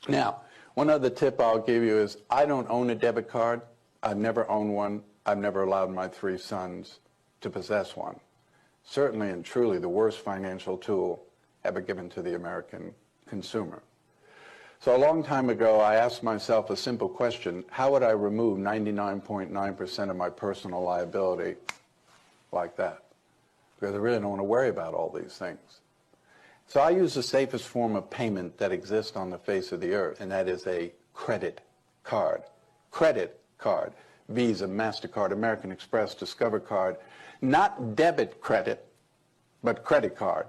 Now, one other tip I'll give you is I don't own a debit card. I've never owned one. I've never allowed my 3 sons to possess one. Certainly and truly the worst financial tool ever given to the American consumer. So a long time ago, I asked myself a simple question: how would I remove 99.9% of my personal liability like that? Because I really don't want to worry about all these things. So I use the safest form of payment that exists on the face of the earth, and that is a credit card. Credit card. Visa, MasterCard, American Express, Discover card. Not debit credit, but credit card.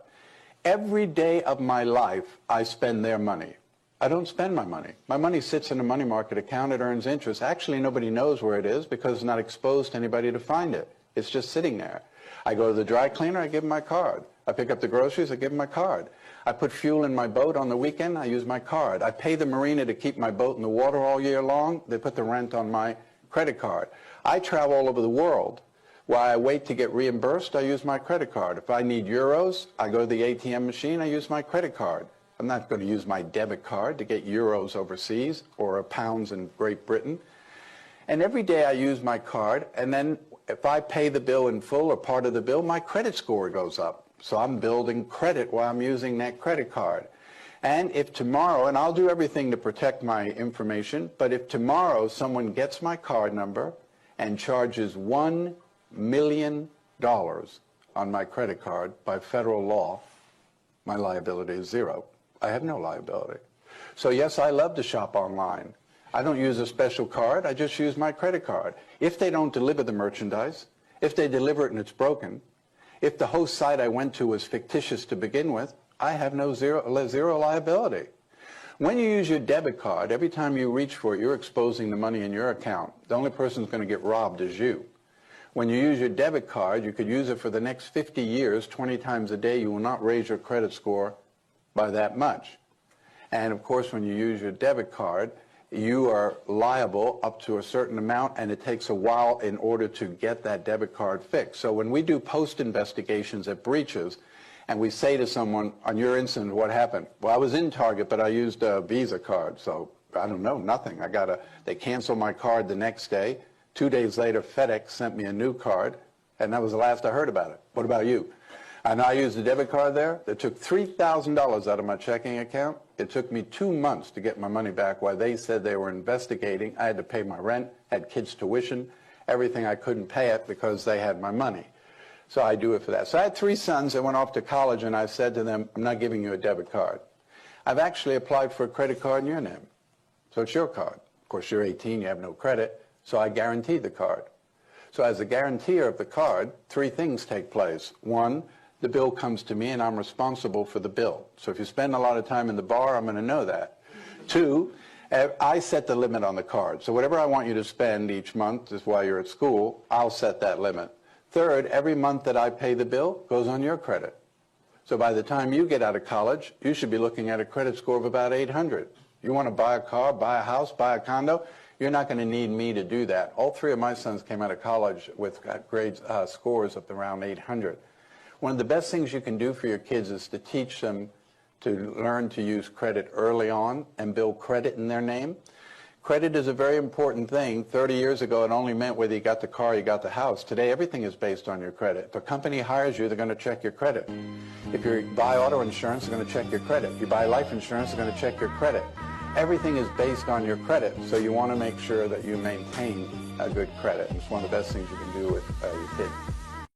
Every day of my life, I spend their money. I don't spend my money. My money sits in a money market account. It earns interest. Actually, nobody knows where it is because it's not exposed to anybody to find it. It's just sitting there. I go to the dry cleaner, I give them my card. I pick up the groceries, I give them my card. I put fuel in my boat on the weekend, I use my card. I pay the marina to keep my boat in the water all year long. They put the rent on my credit card. I travel all over the world. While I wait to get reimbursed, I use my credit card. If I need euros, I go to the ATM machine, I use my credit card. I'm not going to use my debit card to get euros overseas or pounds in Great Britain. And every day I use my card, and then if I pay the bill in full or part of the bill, my credit score goes up. So I'm building credit while I'm using that credit card. And if tomorrow, and I'll do everything to protect my information, but if tomorrow someone gets my card number and charges $1 million on my credit card by federal law, my liability is zero. I have no liability. So yes, I love to shop online. I don't use a special card, I just use my credit card. If they don't deliver the merchandise, if they deliver it and it's broken, if the host site I went to was fictitious to begin with, I have zero liability. When you use your debit card, every time you reach for it, you're exposing the money in your account. The only person who's going to get robbed is you. When you use your debit card, you could use it for the next 50 years, 20 times a day. You will not raise your credit score by that much. And of course, when you use your debit card, you are liable up to a certain amount, and it takes a while in order to get that debit card fixed. So when we do post investigations at breaches, and we say to someone, on your incident, what happened? Well, I was in Target, but I used a Visa card, so I don't know, nothing. They canceled my card the next day. 2 days later, FedEx sent me a new card, and that was the last I heard about it. What about you? And I used a debit card there that took $3,000 out of my checking account. It took me 2 months to get my money back while they said they were investigating. I had to pay my rent, had kids' tuition, everything. I couldn't pay it because they had my money. So I do it for that. So I had 3 sons that went off to college, and I said to them, I'm not giving you a debit card. I've actually applied for a credit card in your name. So it's your card. Of course, you're 18, you have no credit, so I guaranteed the card. So as a guarantor of the card, 3 things take place. 1, the bill comes to me and I'm responsible for the bill. So if you spend a lot of time in the bar, I'm going to know that. 2, I set the limit on the card. So whatever I want you to spend each month, just while you're at school, I'll set that limit. 3rd, every month that I pay the bill goes on your credit. So by the time you get out of college, you should be looking at a credit score of about 800. You want to buy a car, buy a house, buy a condo, you're not going to need me to do that. All 3 of my sons came out of college with scores of around 800. One of the best things you can do for your kids is to teach them to learn to use credit early on and build credit in their name. Credit is a very important thing. 30 years ago, it only meant whether you got the car or you got the house. Today, everything is based on your credit. If a company hires you, they're going to check your credit. If you buy auto insurance, they're going to check your credit. If you buy life insurance, they're going to check your credit. Everything is based on your credit, so you want to make sure that you maintain a good credit. It's one of the best things you can do with your kids.